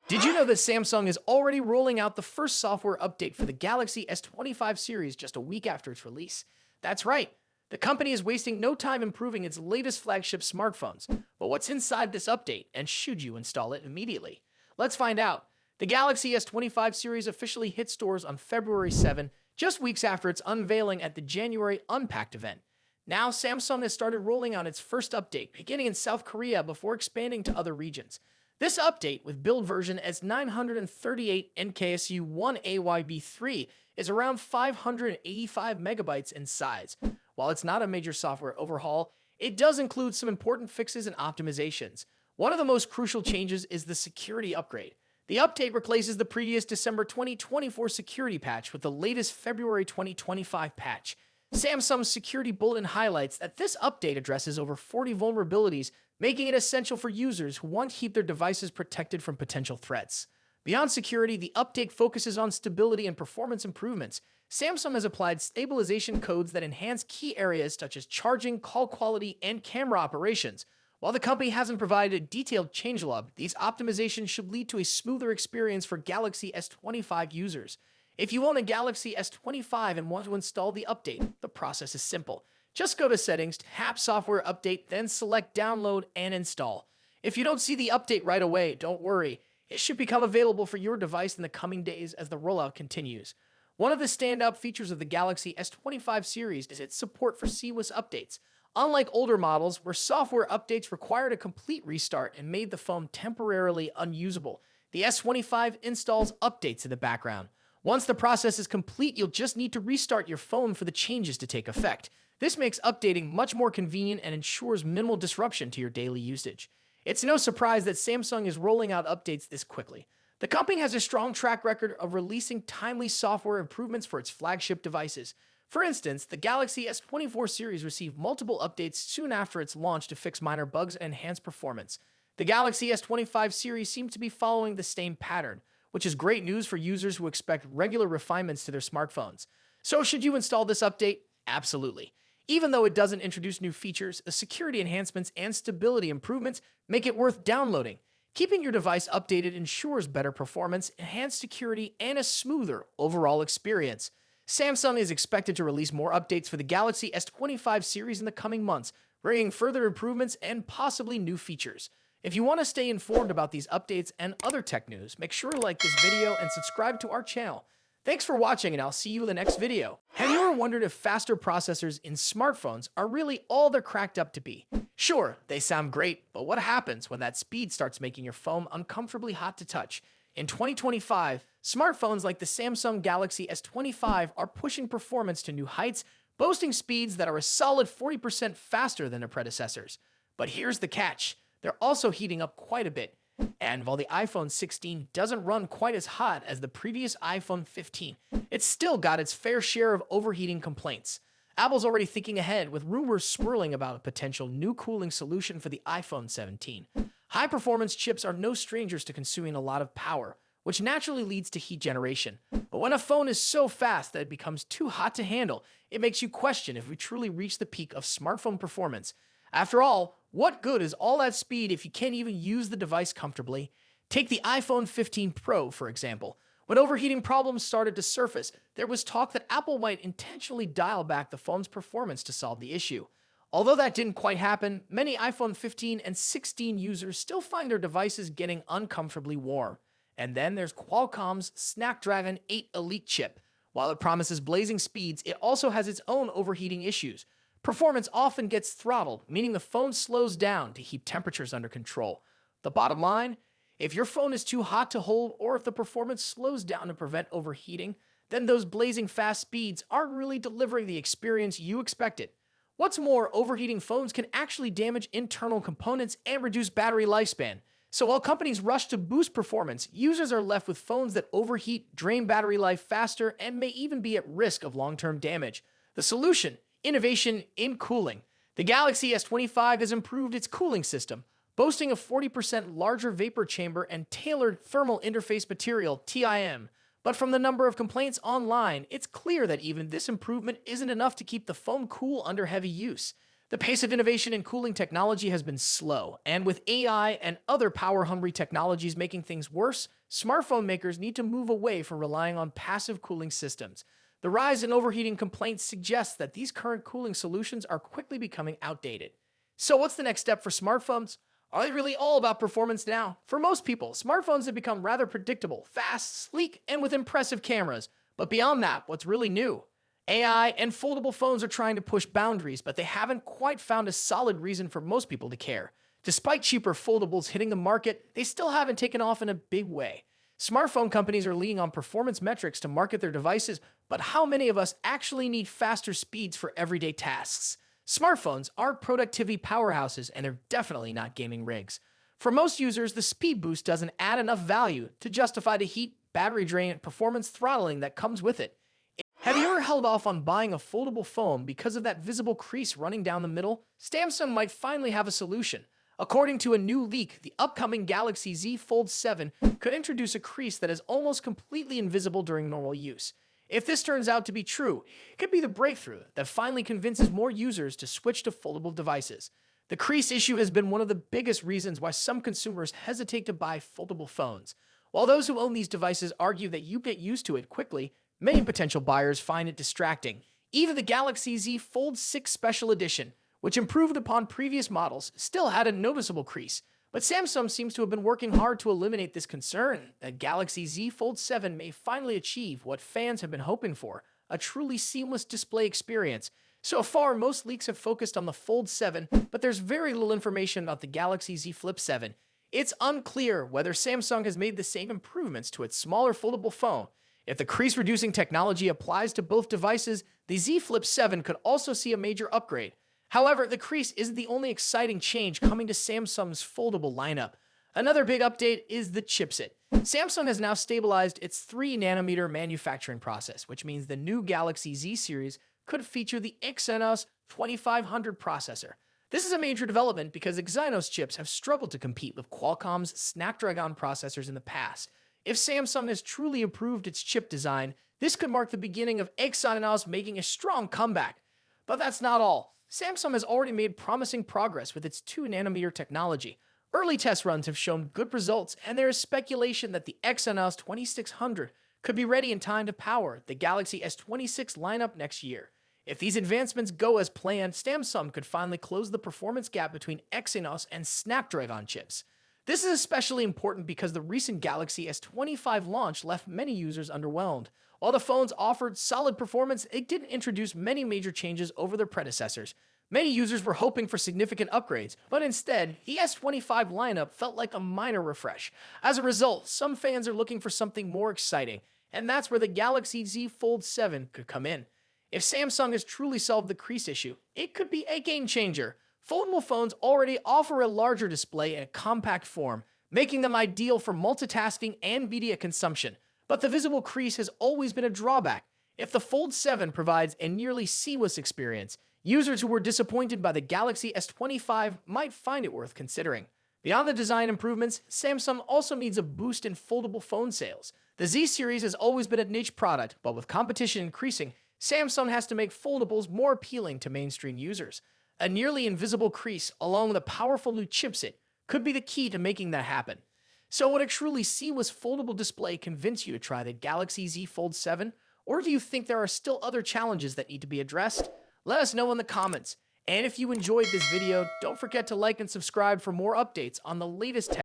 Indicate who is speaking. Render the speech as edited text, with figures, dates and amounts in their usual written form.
Speaker 1: Did you know that Samsung is already rolling out the first software update for the Galaxy S25 series just a week after its release? That's right. The company is wasting no time improving its latest flagship smartphones. But what's inside this update, and should you install it immediately? Let's find out. The Galaxy S25 series officially hit stores on February 7, just weeks after its unveiling at the January Unpacked event. Now, Samsung has started rolling out its first update, beginning in South Korea before expanding to other regions. This update, with build version as 938 NKSU 1AYB3, is around 585 megabytes in size. While it's not a major software overhaul, it does include some important fixes and optimizations. One of the most crucial changes is the security upgrade. The update replaces the previous December 2024 security patch with the latest February 2025 patch. Samsung's security bulletin highlights that this update addresses over 40 vulnerabilities, making it essential for users who want to keep their devices protected from potential threats. Beyond security, the update focuses on stability and performance improvements. Samsung has applied stabilization codes that enhance key areas such as charging, call quality, and camera operations. While the company hasn't provided a detailed changelog, these optimizations should lead to a smoother experience for Galaxy S25 users. If you own a Galaxy S25 and want to install the update, the process is simple. Just go to Settings, Tap Software Update, then select Download and Install. If you don't see the update right away, don't worry. It should become available for your device in the coming days as the rollout continues. One of the standout features of the Galaxy S25 series is its support for seamless updates. Unlike older models, where software updates required a complete restart and made the phone temporarily unusable, the S25 installs updates in the background. Once the process is complete, you'll just need to restart your phone for the changes to take effect. This makes updating much more convenient and ensures minimal disruption to your daily usage. It's no surprise that Samsung is rolling out updates this quickly. The company has a strong track record of releasing timely software improvements for its flagship devices. For instance, the Galaxy S24 series received multiple updates soon after its launch to fix minor bugs and enhance performance. The Galaxy S25 series seems to be following the same pattern, which is great news for users who expect regular refinements to their smartphones. So should you install this update? Absolutely. Even though it doesn't introduce new features, the security enhancements and stability improvements make it worth downloading. Keeping your device updated ensures better performance, enhanced security, and a smoother overall experience. Samsung is expected to release more updates for the Galaxy S25 series in the coming months, bringing further improvements and possibly new features. If you want to stay informed about these updates and other tech news, make sure to like this video and subscribe to our channel. Thanks for watching, and I'll see you in the next video. Have you ever wondered if faster processors in smartphones are really all they're cracked up to be? Sure, they sound great, but what happens when that speed starts making your phone uncomfortably hot to touch? In 2025, smartphones like the Samsung Galaxy S25 are pushing performance to new heights, boasting speeds that are a solid 40% faster than their predecessors. But here's the catch. They're also heating up quite a bit. And while the iPhone 16 doesn't run quite as hot as the previous iPhone 15, it's still got its fair share of overheating complaints. Apple's already thinking ahead, with rumors swirling about a potential new cooling solution for the iPhone 17. High-performance chips are no strangers to consuming a lot of power, which naturally leads to heat generation. But when a phone is so fast that it becomes too hot to handle, it makes you question if we truly reached the peak of smartphone performance. After all, what good is all that speed if you can't even use the device comfortably? Take the iPhone 15 Pro, for example. When overheating problems started to surface, there was talk that Apple might intentionally dial back the phone's performance to solve the issue. Although that didn't quite happen, many iPhone 15 and 16 users still find their devices getting uncomfortably warm. And then there's Qualcomm's Snapdragon 8 Elite chip. While it promises blazing speeds, it also has its own overheating issues. Performance often gets throttled, meaning the phone slows down to keep temperatures under control. The bottom line? If your phone is too hot to hold, or if the performance slows down to prevent overheating, then those blazing fast speeds aren't really delivering the experience you expected. What's more, overheating phones can actually damage internal components and reduce battery lifespan. So while companies rush to boost performance, users are left with phones that overheat, drain battery life faster, and may even be at risk of long-term damage. The solution? Innovation in cooling. The Galaxy S25 has improved its cooling system, boasting a 40% larger vapor chamber and tailored thermal interface material (TIM). But from the number of complaints online, it's clear that even this improvement isn't enough to keep the phone cool under heavy use. The pace of innovation in cooling technology has been slow, and with AI and other power-hungry technologies making things worse, smartphone makers need to move away from relying on passive cooling systems. The rise in overheating complaints suggests that these current cooling solutions are quickly becoming outdated. So what's the next step for smartphones? Are they really all about performance now? For most people, smartphones have become rather predictable, fast, sleek, and with impressive cameras. But beyond that, what's really new? AI and foldable phones are trying to push boundaries, but they haven't quite found a solid reason for most people to care. Despite cheaper foldables hitting the market, they still haven't taken off in a big way. Smartphone companies are leaning on performance metrics to market their devices, but how many of us actually need faster speeds for everyday tasks? Smartphones are productivity powerhouses, and they're definitely not gaming rigs. For most users, the speed boost doesn't add enough value to justify the heat, battery drain, and performance throttling that comes with it. Have you ever held off on buying a foldable phone because of that visible crease running down the middle? Samsung might finally have a solution. According to a new leak, the upcoming Galaxy Z Fold 7 could introduce a crease that is almost completely invisible during normal use. If this turns out to be true, it could be the breakthrough that finally convinces more users to switch to foldable devices. The crease issue has been one of the biggest reasons why some consumers hesitate to buy foldable phones. While those who own these devices argue that you get used to it quickly, many potential buyers find it distracting. Even the Galaxy Z Fold 6 Special Edition, which improved upon previous models, still had a noticeable crease. But Samsung seems to have been working hard to eliminate this concern. That Galaxy Z Fold 7 may finally achieve what fans have been hoping for, a truly seamless display experience. So far, most leaks have focused on the Fold 7, but there's very little information about the Galaxy Z Flip 7. It's unclear whether Samsung has made the same improvements to its smaller foldable phone. If the crease-reducing technology applies to both devices, the Z Flip 7 could also see a major upgrade. However, the crease isn't the only exciting change coming to Samsung's foldable lineup. Another big update is the chipset. Samsung has now stabilized its 3nm manufacturing process, which means the new Galaxy Z series could feature the Exynos 2500 processor. This is a major development because Exynos chips have struggled to compete with Qualcomm's Snapdragon processors in the past. If Samsung has truly improved its chip design, this could mark the beginning of Exynos making a strong comeback. But that's not all. Samsung has already made promising progress with its 2nm technology. Early test runs have shown good results, and there is speculation that the Exynos 2600 could be ready in time to power the Galaxy S26 lineup next year. If these advancements go as planned, Samsung could finally close the performance gap between Exynos and Snapdragon chips. This is especially important because the recent Galaxy S25 launch left many users underwhelmed. While the phones offered solid performance, it didn't introduce many major changes over their predecessors. Many users were hoping for significant upgrades, but instead, the S25 lineup felt like a minor refresh. As a result, some fans are looking for something more exciting, and that's where the Galaxy Z Fold 7 could come in. If Samsung has truly solved the crease issue, it could be a game changer. Foldable phones already offer a larger display in a compact form, making them ideal for multitasking and media consumption. But the visible crease has always been a drawback. If the Fold 7 provides a nearly seamless experience, users who were disappointed by the Galaxy S25 might find it worth considering. Beyond the design improvements, Samsung also needs a boost in foldable phone sales. The Z series has always been a niche product, but with competition increasing, Samsung has to make foldables more appealing to mainstream users. A nearly invisible crease, along with a powerful new chipset, could be the key to making that happen. So would a truly seamless foldable display convince you to try the Galaxy Z Fold 7? Or do you think there are still other challenges that need to be addressed? Let us know in the comments. And if you enjoyed this video, don't forget to like and subscribe for more updates on the latest tech.